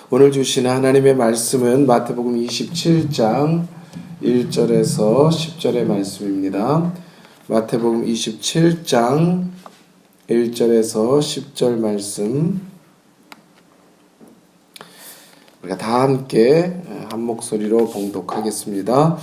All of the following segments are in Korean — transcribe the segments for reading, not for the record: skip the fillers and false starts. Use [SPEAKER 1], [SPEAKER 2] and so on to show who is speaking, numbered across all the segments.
[SPEAKER 1] 오늘 주시는 하나님의 말씀은 마태복음 27장 1절에서 10절의 말씀입니다. 마태복음 27장 1절에서 10절 말씀, 우리가 다 함께 한 목소리로 봉독하겠습니다.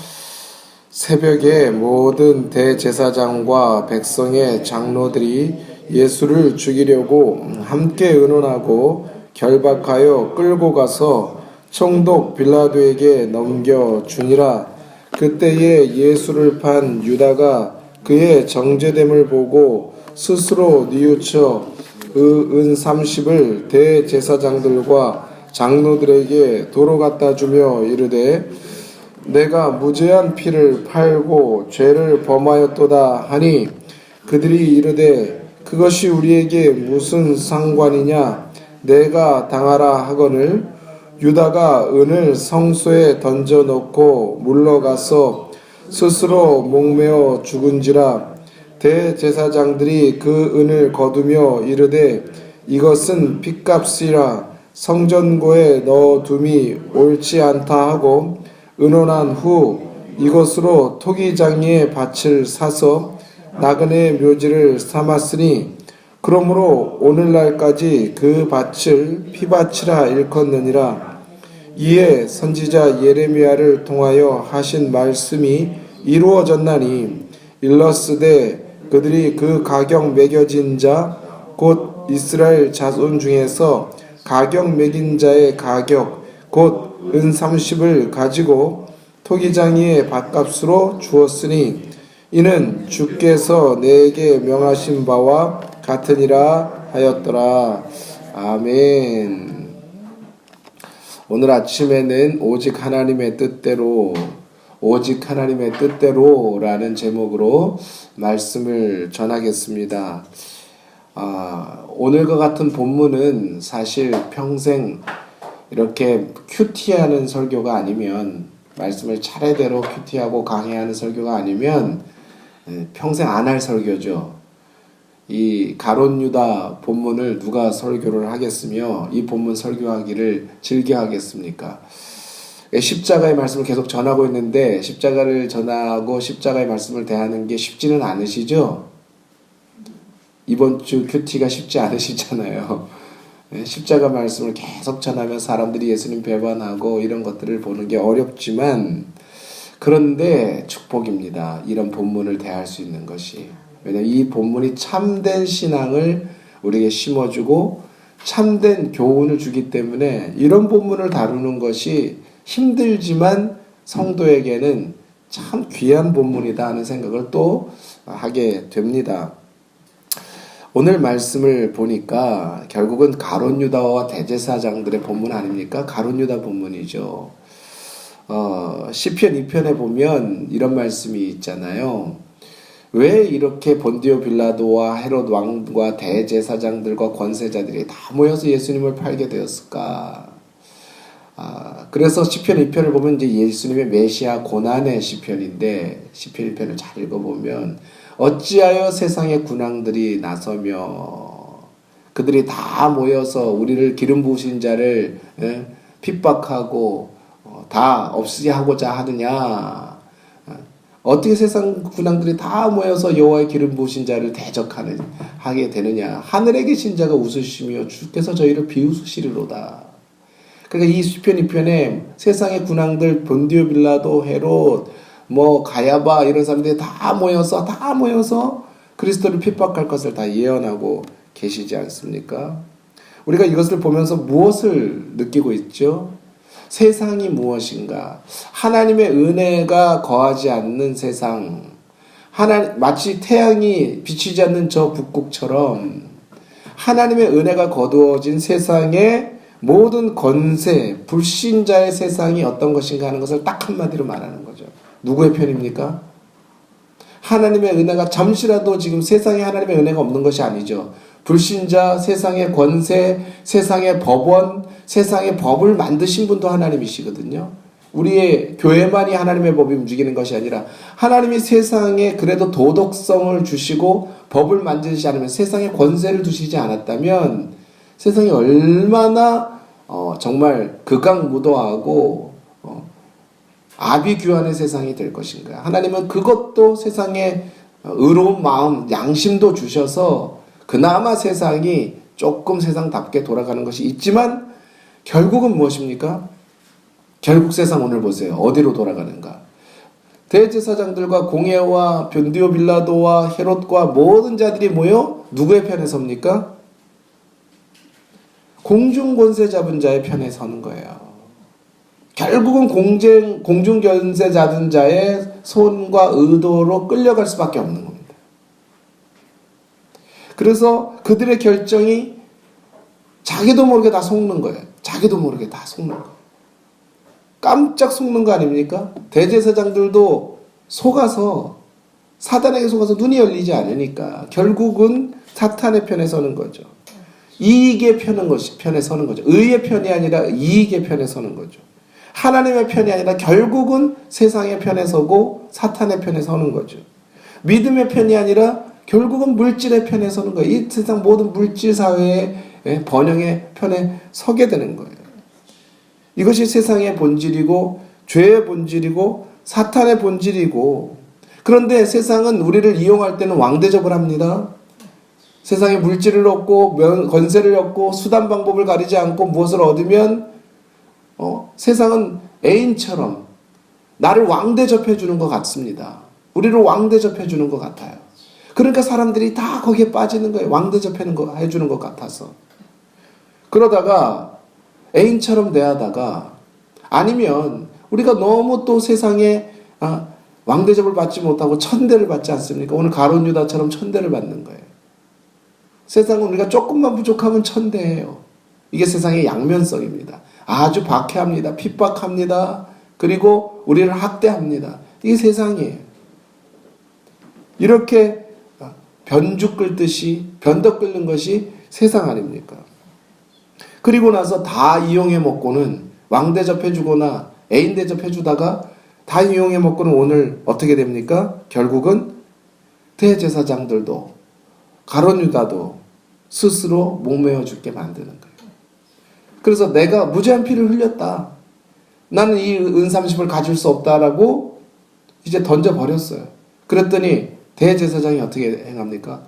[SPEAKER 1] 새벽에 모든 대제사장과 백성의 장로들이 예수를 죽이려고 함께 의논하고 결박하여 끌고 가서 총독 빌라도에게 넘겨주니라. 그때에 예수를 판 유다가 그의 정죄됨을 보고 스스로 뉘우쳐 은 30을 대제사장들과 장로들에게 도로 갖다 주며 이르되 내가 무죄한 피를 팔고 죄를 범하였도다 하니 그들이 이르되 그것이 우리에게 무슨 상관이냐 내가 당하라 하거늘 유다가 은을 성소에 던져놓고 물러가서 스스로 목매어 죽은지라. 대제사장들이 그 은을 거두며 이르되 이것은 핏값이라 성전고에 넣어둠이 옳지 않다 하고 의논한 후 이것으로 토기장이의 밭을 사서 나그네 묘지를 삼았으니 그러므로 오늘날까지 그 밭을 피밭이라 일컫느니라. 이에 선지자 예레미야를 통하여 하신 말씀이 이루어졌나니 일러스되 그들이 그 가격 매겨진 자 곧 이스라엘 자손 중에서 가격 매긴 자의 가격 곧 은 30을 가지고 토기장이의 밭값으로 주었으니 이는 주께서 내게 명하신 바와 같으니라 하였더라. 아멘. 오늘 아침에는 오직 하나님의 뜻대로 라는 제목으로 말씀을 전하겠습니다. 오늘과 같은 본문은 사실 평생 이렇게 큐티하는 설교가 아니면, 말씀을 차례대로 큐티하고 강해하는 설교가 아니면 평생 안 할 설교죠. 이 가룟 유다 본문을 누가 설교를 하겠으며 이 본문 설교하기를 즐겨 하겠습니까? 십자가의 말씀을 계속 전하고 있는데 십자가를 전하고 십자가의 말씀을 대하는 게 쉽지는 않으시죠? 이번 주 큐티가 쉽지 않으시잖아요. 십자가 말씀을 계속 전하면 사람들이 예수님 배반하고 이런 것들을 보는 게 어렵지만, 그런데 축복입니다. 이런 본문을 대할 수 있는 것이. 왜냐하면 이 본문이 참된 신앙을 우리에게 심어주고 참된 교훈을 주기 때문에 이런 본문을 다루는 것이 힘들지만 성도에게는 참 귀한 본문이다 하는 생각을 또 하게 됩니다. 오늘 말씀을 보니까 결국은 가룟 유다와 대제사장들의 본문 아닙니까? 가룟 유다 본문이죠. 시편 2편에 보면 이런 말씀이 있잖아요. 왜 이렇게 본디오 빌라도와 헤롯 왕과 대제사장들과 권세자들이 다 모여서 예수님을 팔게 되었을까? 그래서 시편 2편을 보면 이제 예수님의 메시아 고난의 시편인데, 시편 1편을 잘 읽어보면 어찌하여 세상의 군왕들이 나서며 그들이 다 모여서 우리를 기름 부으신 자를 핍박하고 다 없이 하고자 하느냐. 어떻게 세상 군왕들이 다 모여서 여호와의 기름 부으신 자를 하게 되느냐. 하늘에 계신 자가 웃으시며 주께서 저희를 비웃으시리로다. 그러니까 이 시편 2편에 세상의 군왕들, 본디오 빌라도, 헤롯, 가야바 이런 사람들이 다 모여서 그리스도를 핍박할 것을 다 예언하고 계시지 않습니까? 우리가 이것을 보면서 무엇을 느끼고 있죠? 세상이 무엇인가? 하나님의 은혜가 거하지 않는 세상, 마치 태양이 비치지 않는 저 북극처럼 하나님의 은혜가 거두어진 세상의 모든 권세, 불신자의 세상이 어떤 것인가 하는 것을 딱 한마디로 말하는 거죠. 누구의 편입니까? 하나님의 은혜가 잠시라도 지금 세상에 하나님의 은혜가 없는 것이 아니죠. 불신자, 세상의 권세, 세상의 법원, 세상의 법을 만드신 분도 하나님이시거든요. 우리의 교회만이 하나님의 법이 움직이는 것이 아니라 하나님이 세상에 그래도 도덕성을 주시고 법을 만드시지 않으면, 세상에 권세를 두시지 않았다면 세상이 얼마나 정말 극악무도하고 아비규환의 세상이 될 것인가? 하나님은 그것도 세상에 의로운 마음, 양심도 주셔서 그나마 세상이 조금 세상답게 돌아가는 것이 있지만 결국은 무엇입니까? 결국 세상 오늘 보세요. 어디로 돌아가는가? 대제사장들과 공회와 본디오 빌라도와 헤롯과 모든 자들이 모여 누구의 편에 섭니까? 공중 권세 잡은 자의 편에 서는 거예요. 결국은 공중 권세 잡은 자의 손과 의도로 끌려갈 수밖에 없는 겁니다. 그래서 그들의 결정이 자기도 모르게 다 속는 거예요. 자기도 모르게 다 속는 거예요. 깜짝 속는 거 아닙니까? 대제사장들도 속아서 사단에게 속아서 눈이 열리지 않으니까 결국은 사탄의 편에 서는 거죠. 이익의 편에 서는 거죠. 의의 편이 아니라 이익의 편에 서는 거죠. 하나님의 편이 아니라 결국은 세상의 편에 서고 사탄의 편에 서는 거죠. 믿음의 편이 아니라 결국은 물질의 편에 서는 거예요. 이 세상 모든 물질 사회의 번영의 편에 서게 되는 거예요. 이것이 세상의 본질이고 죄의 본질이고 사탄의 본질이고, 그런데 세상은 우리를 이용할 때는 왕대접을 합니다. 세상에 물질을 얻고 권세를 얻고 수단 방법을 가리지 않고 무엇을 얻으면 세상은 애인처럼 나를 왕대접해 주는 것 같습니다. 우리를 왕대접해 주는 것 같아요. 그러니까 사람들이 다 거기에 빠지는 거예요. 왕대접해 주는 것 같아서. 그러다가 애인처럼 대하다가, 아니면 우리가 너무 또 세상에 왕대접을 받지 못하고 천대를 받지 않습니까? 오늘 가룟 유다처럼 천대를 받는 거예요. 세상은 우리가 조금만 부족하면 천대예요. 이게 세상의 양면성입니다. 아주 박해합니다. 핍박합니다. 그리고 우리를 학대합니다. 이게 세상이에요. 이렇게 변죽 끓듯이 변덕 끓는 것이 세상 아닙니까? 그리고 나서 다 이용해 먹고는 왕 대접해주거나 애인 대접해주다가 다 이용해 먹고는 오늘 어떻게 됩니까? 결국은 대제사장들도 가룟 유다도 스스로 목매어 죽게 만드는 거예요. 그래서 내가 무죄한 피를 흘렸다, 나는 이 은삼십을 가질 수 없다라고 이제 던져버렸어요. 그랬더니 대제사장이 어떻게 행합니까?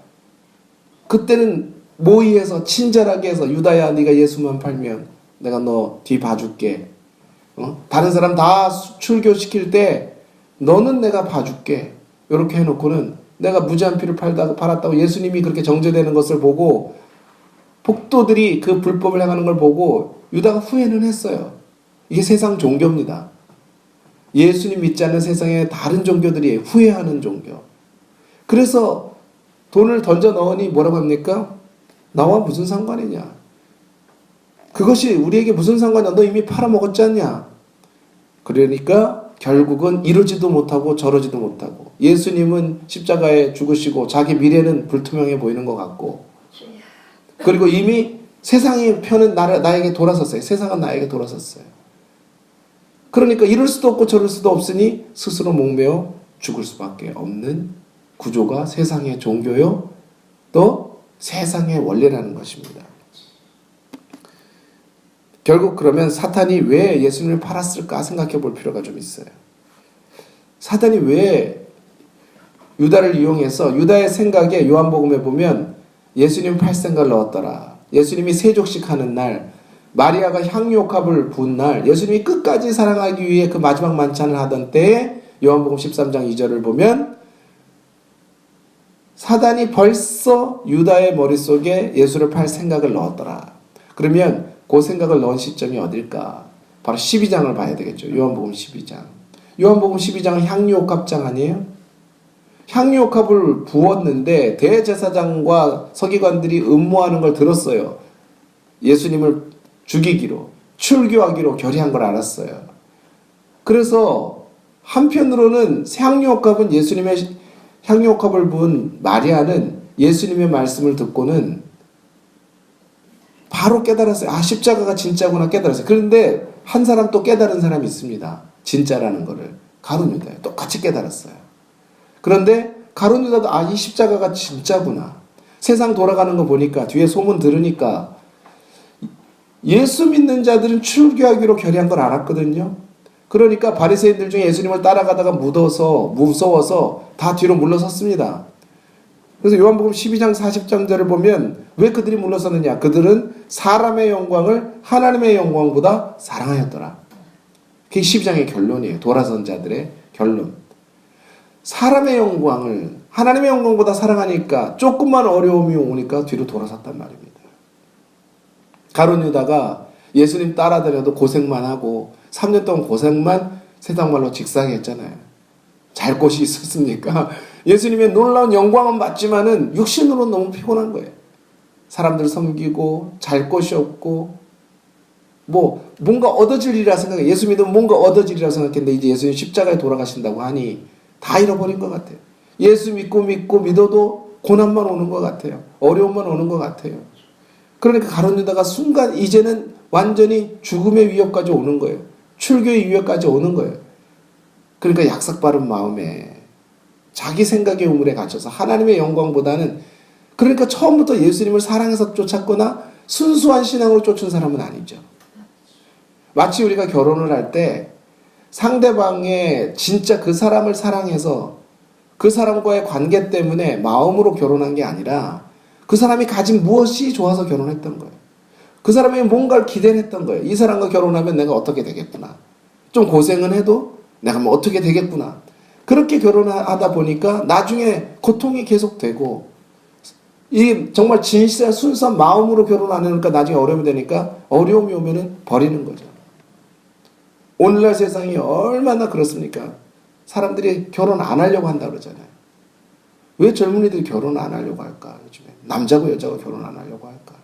[SPEAKER 1] 그때는 모의해서 친절하게 해서, 유다야 네가 예수만 팔면 내가 너 뒤 봐줄게. 다른 사람 다 출교시킬 때 너는 내가 봐줄게. 이렇게 해놓고는 내가 무죄한 피를 팔았다고 예수님이 그렇게 정죄되는 것을 보고, 복도들이 그 불법을 행하는 걸 보고 유다가 후회는 했어요. 이게 세상 종교입니다. 예수님 믿지 않는 세상의 다른 종교들이 후회하는 종교. 그래서 돈을 던져 넣으니 뭐라고 합니까? 나와 무슨 상관이냐? 그것이 우리에게 무슨 상관이야? 너 이미 팔아먹었지 않냐? 그러니까 결국은 이러지도 못하고 저러지도 못하고, 예수님은 십자가에 죽으시고 자기 미래는 불투명해 보이는 것 같고, 그리고 이미 세상의 편은 나에게 돌아섰어요. 세상은 나에게 돌아섰어요. 그러니까 이럴 수도 없고 저럴 수도 없으니 스스로 목매어 죽을 수밖에 없는 구조가 세상의 종교요, 또 세상의 원리라는 것입니다. 결국 그러면 사탄이 왜 예수님을 팔았을까 생각해 볼 필요가 좀 있어요. 사탄이 왜 유다를 이용해서, 유다의 생각에 요한복음에 보면 예수님 팔 생각을 넣었더라. 예수님이 세족식 하는 날, 마리아가 향유옥합을 부은 날, 예수님이 끝까지 사랑하기 위해 그 마지막 만찬을 하던 때에 요한복음 13장 2절을 보면 사단이 벌써 유다의 머릿속에 예수를 팔 생각을 넣었더라. 그러면 그 생각을 넣은 시점이 어딜까? 바로 12장을 봐야 되겠죠. 요한복음 12장. 요한복음 12장은 향유옥합장 아니에요? 향유옥합을 부었는데 대제사장과 서기관들이 음모하는 걸 들었어요. 예수님을 죽이기로, 출교하기로 결의한 걸 알았어요. 그래서 한편으로는 향유옥합은 예수님의 향유옥합을 부은 마리아는 예수님의 말씀을 듣고는 바로 깨달았어요. 아, 십자가가 진짜구나 깨달았어요. 그런데 한 사람 또 깨달은 사람이 있습니다. 진짜라는 거를. 가룟 유다예요. 똑같이 깨달았어요. 그런데 가룟 유다도 이 십자가가 진짜구나. 세상 돌아가는 거 보니까, 뒤에 소문 들으니까 예수 믿는 자들은 출교하기로 결의한 걸 알았거든요. 그러니까 바리새인들 중에 예수님을 따라가다가 무서워서 다 뒤로 물러섰습니다. 그래서 요한복음 12장 40절을 보면 왜 그들이 물러섰느냐? 그들은 사람의 영광을 하나님의 영광보다 사랑하였더라. 그게 12장의 결론이에요. 돌아선 자들의 결론. 사람의 영광을 하나님의 영광보다 사랑하니까 조금만 어려움이 오니까 뒤로 돌아섰단 말입니다. 가룟 유다가 예수님 따라다녀도 고생만 하고 3년 동안 고생만 세상 말로 직상했잖아요. 잘 곳이 있었습니까? 예수님의 놀라운 영광은 맞지만은 육신으로 너무 피곤한 거예요. 사람들 섬기고 잘 곳이 없고 뭔가 얻어질이라 생각해. 예수 믿으면 뭔가 얻어질이라 생각했는데 이제 예수님 십자가에 돌아가신다고 하니 다 잃어버린 것 같아요. 예수 믿고 믿어도 고난만 오는 것 같아요. 어려움만 오는 것 같아요. 그러니까 가룟 유다가 순간 이제는 완전히 죽음의 위협까지 오는 거예요. 출교의 위협까지 오는 거예요. 그러니까 약삭빠른 마음에 자기 생각의 우물에 갇혀서 하나님의 영광보다는, 그러니까 처음부터 예수님을 사랑해서 쫓았거나 순수한 신앙으로 쫓은 사람은 아니죠. 마치 우리가 결혼을 할 때 상대방의 진짜 그 사람을 사랑해서 그 사람과의 관계 때문에 마음으로 결혼한 게 아니라 그 사람이 가진 무엇이 좋아서 결혼했던 거예요. 그 사람이 뭔가를 기대를 했던 거예요. 이 사람과 결혼하면 내가 어떻게 되겠구나. 좀 고생은 해도 내가 뭐 어떻게 되겠구나. 그렇게 결혼하다 보니까 나중에 고통이 계속되고, 이 정말 진실한 순수한 마음으로 결혼 안 하니까 나중에 어려움이 되니까 어려움이 오면은 버리는 거죠. 오늘날 세상이 얼마나 그렇습니까? 사람들이 결혼 안 하려고 한다 그러잖아요. 왜 젊은이들이 결혼 안 하려고 할까? 요즘에 남자고 여자고 결혼 안 하려고 할까?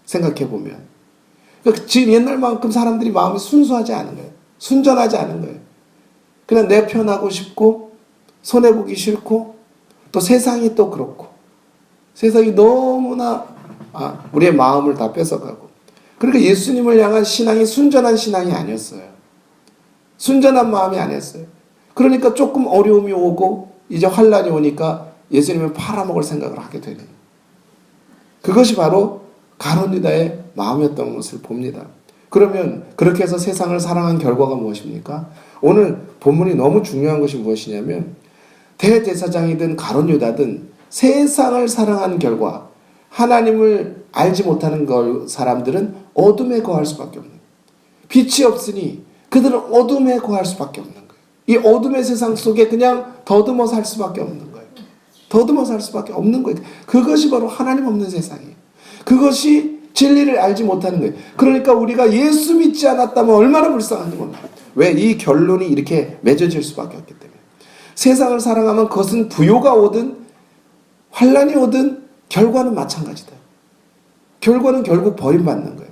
[SPEAKER 1] 생각해보면 그러니까 지금 옛날만큼 사람들이 마음이 순수하지 않은 거예요. 순전하지 않은 거예요. 그냥 내 편하고 싶고 손해보기 싫고 또 세상이 또 그렇고 세상이 너무나 우리의 마음을 다 뺏어가고, 그러니까 예수님을 향한 신앙이 순전한 신앙이 아니었어요. 순전한 마음이 아니었어요. 그러니까 조금 어려움이 오고 이제 환란이 오니까 예수님을 팔아먹을 생각을 하게 되는, 그것이 바로 가룟 유다의 마음이었던 것을 봅니다. 그러면 그렇게 해서 세상을 사랑한 결과가 무엇입니까? 오늘 본문이 너무 중요한 것이 무엇이냐면 대제사장이든 가룟 유다든 세상을 사랑하는 결과, 하나님을 알지 못하는 사람들은 어둠에 거할 수밖에 없는 거예요. 빛이 없으니 그들은 어둠에 거할 수밖에 없는 거예요. 이 어둠의 세상 속에 그냥 더듬어 살 수밖에 없는 거예요. 더듬어 살 수밖에 없는 거예요. 그것이 바로 하나님 없는 세상이에요. 그것이 진리를 알지 못하는 거예요. 그러니까 우리가 예수 믿지 않았다면 얼마나 불쌍한지 몰라요. 왜? 이 결론이 이렇게 맺어질 수밖에 없기 때문에. 세상을 사랑하면 그것은 부요가 오든 환란이 오든 결과는 마찬가지다. 결과는 결국 버림받는 거예요.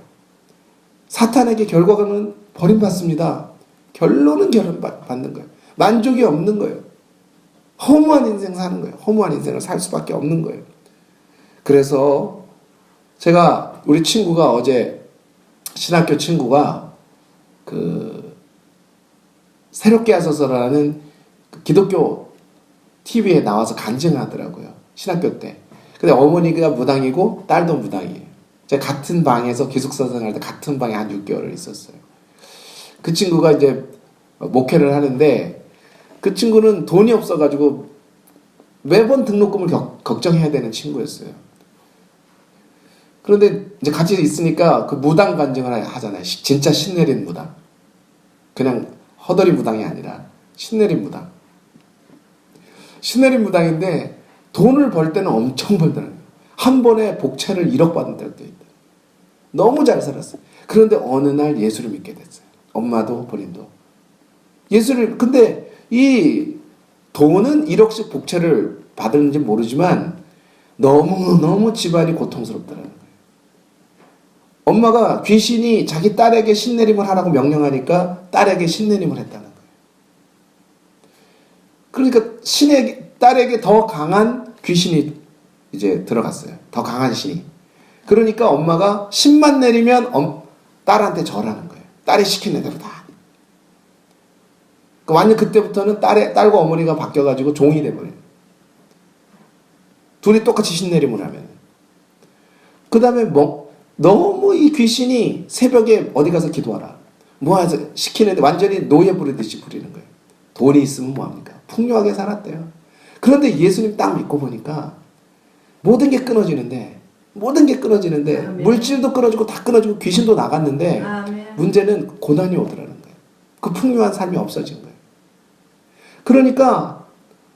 [SPEAKER 1] 사탄에게 결과는 버림받습니다. 결론은 버림받는 거예요. 만족이 없는 거예요. 허무한 인생 사는 거예요. 허무한 인생을 살 수밖에 없는 거예요. 그래서 제가 우리 친구가 어제 신학교 친구가 새롭게 하소서라는 기독교 TV에 나와서 간증하더라고요. 신학교 때. 근데 어머니가 무당이고 딸도 무당이에요. 제가 같은 방에서 기숙사 생활 때 같은 방에 한 6개월을 있었어요. 그 친구가 이제 목회를 하는데 그 친구는 돈이 없어가지고 매번 등록금을 걱정해야 되는 친구였어요. 그런데 이제 같이 있으니까 그 무당 간증을 하잖아요. 진짜 신내린 무당. 그냥 허덜이 무당이 아니라 신내린 무당. 신내린 무당인데 돈을 벌 때는 엄청 벌더라고요. 한 번에 복채를 1억 받은 때도 있다. 너무 잘 살았어요. 그런데 어느 날 예수를 믿게 됐어요. 엄마도 본인도. 근데 이 돈은 1억씩 복채를 받았는지 모르지만 너무너무 집안이 고통스럽더라는 거예요. 엄마가 귀신이 자기 딸에게 신내림을 하라고 명령하니까 딸에게 신내림을 했다는 거예요. 그러니까 딸에게 더 강한 귀신이 이제 들어갔어요. 더 강한 신이. 그러니까 엄마가 10만 내리면 딸한테 절하는 거예요. 딸이 시키는 대로 다. 완전 그때부터는 딸과 어머니가 바뀌어가지고 종이 돼버려요. 둘이 똑같이 신내림을 하면. 그 다음에 너무 이 귀신이 새벽에 어디 가서 기도하라. 뭐 시키는데 완전히 노예 부리듯이 부리는 거예요. 돈이 있으면 뭐합니까? 풍요하게 살았대요. 그런데 예수님 딱 믿고 보니까 모든 게 끊어지는데
[SPEAKER 2] 아멘.
[SPEAKER 1] 물질도 끊어지고 다 끊어지고 귀신도 나갔는데
[SPEAKER 2] 아멘.
[SPEAKER 1] 문제는 고난이 오더라는 거예요. 그 풍요한 삶이 없어진 거예요. 그러니까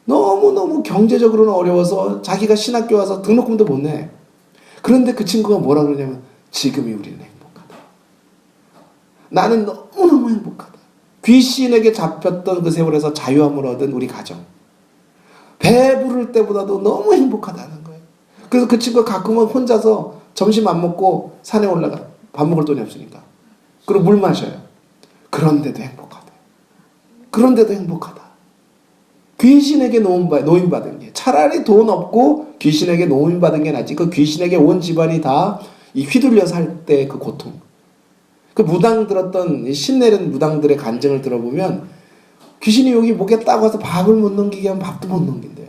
[SPEAKER 1] 너무너무 경제적으로는 어려워서 자기가 신학교 와서 등록금도 못 내. 그런데 그 친구가 뭐라 그러냐면 지금이 우리는 행복하다. 나는 너무너무 행복하다. 귀신에게 잡혔던 그 세월에서 자유함을 얻은 우리 가정. 배부를 때보다도 너무 행복하다는 거예요. 그래서 그 친구가 가끔은 혼자서 점심 안 먹고 산에 올라가. 밥 먹을 돈이 없으니까. 그리고 물 마셔요. 그런데도 행복하다. 그런데도 행복하다. 귀신에게 노임받은 게 차라리 돈 없고 귀신에게 노임받은 게 낫지. 그 귀신에게 온 집안이 다 이 휘둘려 살 때 그 고통. 그 무당 들었던 신내린 무당들의 간증을 들어보면 귀신이 여기 목에 딱 와서 밥을 못 넘기게 하면 밥도 못 넘긴대요.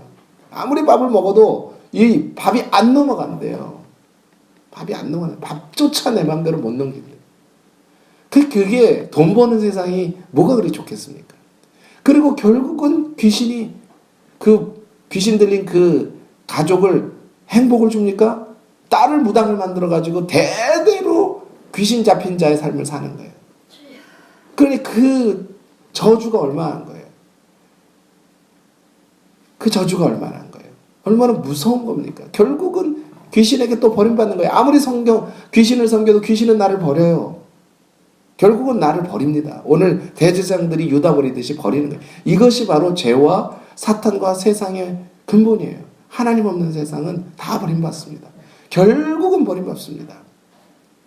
[SPEAKER 1] 아무리 밥을 먹어도 이 밥이 안 넘어간대요. 밥이 안 넘어가요. 밥조차 내 맘대로 못 넘긴대요. 그게 돈 버는 세상이 뭐가 그리 좋겠습니까? 그리고 결국은 귀신이 그 귀신 들린 그 가족을 행복을 줍니까? 딸을 무당을 만들어가지고 대대로 귀신 잡힌 자의 삶을 사는 거예요. 그러니 그 저주가 얼마나 한 거예요. 그 저주가 얼마나 한 거예요. 얼마나 무서운 겁니까? 결국은 귀신에게 또 버림받는 거예요. 아무리 귀신을 섬겨도 귀신은 나를 버려요. 결국은 나를 버립니다. 오늘 대제사장들이 유다 버리듯이 버리는 거예요. 이것이 바로 죄와 사탄과 세상의 근본이에요. 하나님 없는 세상은 다 버림받습니다. 결국은 버림받습니다.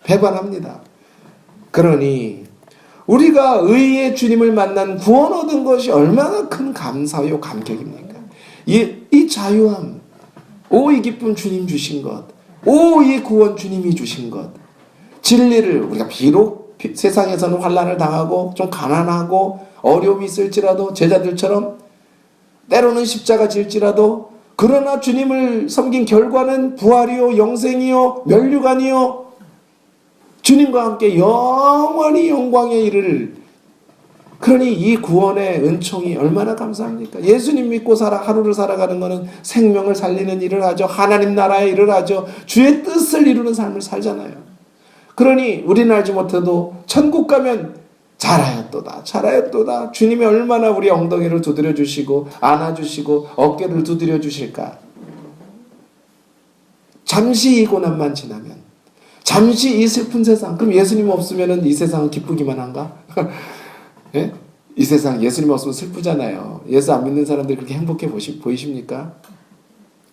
[SPEAKER 1] 배반합니다. 그러니 우리가 의의 주님을 만난 구원 얻은 것이 얼마나 큰 감사요 감격입니까? 이 자유함, 이 기쁨 주님 주신 것, 이 구원 주님이 주신 것, 진리를 우리가 비록 세상에서는 환난을 당하고 좀 가난하고 어려움이 있을지라도 제자들처럼 때로는 십자가 질지라도 그러나 주님을 섬긴 결과는 부활이요 영생이요 면류관이요 주님과 함께 영원히 영광에 이르를. 그러니 이 구원의 은총이 얼마나 감사합니까? 예수님 믿고 하루를 살아가는 것은 생명을 살리는 일을 하죠. 하나님 나라의 일을 하죠. 주의 뜻을 이루는 삶을 살잖아요. 그러니 우리는 알지 못해도 천국 가면 잘하였도다. 주님이 얼마나 우리 엉덩이를 두드려 주시고 안아주시고 어깨를 두드려 주실까. 잠시 이 고난만 지나면, 잠시 이 슬픈 세상, 그럼 예수님 없으면 이 세상은 기쁘기만 한가? 예? 이 세상 예수님 없으면 슬프잖아요. 예수 안 믿는 사람들이 그렇게 행복해 보이십니까?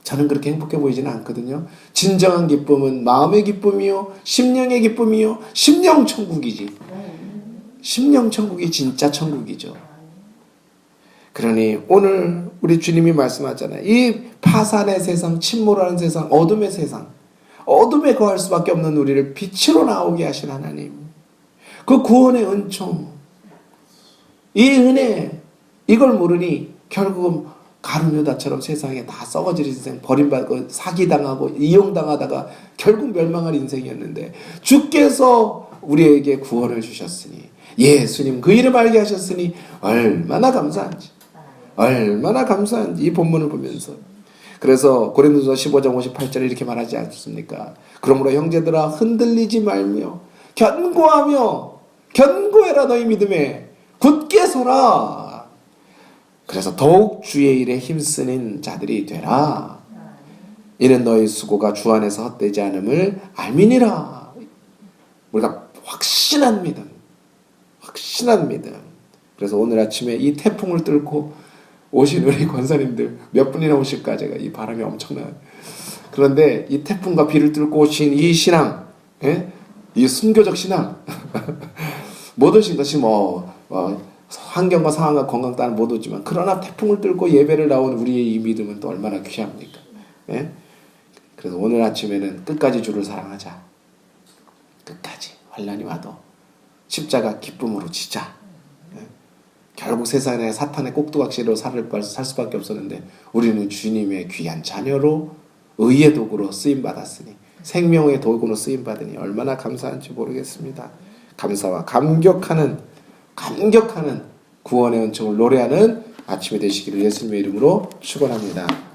[SPEAKER 1] 저는 그렇게 행복해 보이지는 않거든요. 진정한 기쁨은 마음의 기쁨이요 심령의 기쁨이요 심령 천국이지. 심령 천국이 진짜 천국이죠. 그러니 오늘 우리 주님이 말씀하잖아요. 이 파산의 세상, 침몰하는 세상, 어둠의 세상, 어둠에 거할 수밖에 없는 우리를 빛으로 나오게 하신 하나님, 그 구원의 은총, 이 은혜, 이걸 모르니 결국은 가룟유다처럼 세상에 다 썩어질 인생, 버림받고 사기당하고 이용당하다가 결국 멸망할 인생이었는데 주께서 우리에게 구원을 주셨으니, 예수님 그 이름 알게 하셨으니 얼마나 감사한지 이 본문을 보면서. 그래서 고린도서 15장 58절에 이렇게 말하지 않습니까? 그러므로 형제들아 흔들리지 말며 견고해라. 너희 믿음에 굳게 서라. 그래서 더욱 주의 일에 힘쓰는 자들이 되라. 이는 너희 수고가 주 안에서 헛되지 않음을 알미니라. 우리가 확신한 믿음. 그래서 오늘 아침에 이 태풍을 뚫고 오신 우리 권사님들 몇 분이나 오실까. 제가 이 바람이 엄청나요. 그런데 이 태풍과 비를 뚫고 오신 이 신앙, 이 순교적 신앙 못 오신 것이 환경과 상황과 건강 따라 못 오지만, 그러나 태풍을 뚫고 예배를 나온 우리의 이 믿음은 또 얼마나 귀합니까? 그래서 오늘 아침에는 끝까지 주를 사랑하자. 끝까지 환난이 와도 십자가 기쁨으로 지자. 결국 세상에 사탄의 꼭두각시로 살 수밖에 없었는데 우리는 주님의 귀한 자녀로 의의 도구로 쓰임받았으니 생명의 도구로 쓰임 받으니 얼마나 감사한지 모르겠습니다. 감사와 감격하는 구원의 은총을 노래하는 아침이 되시기를 예수님의 이름으로 축원합니다.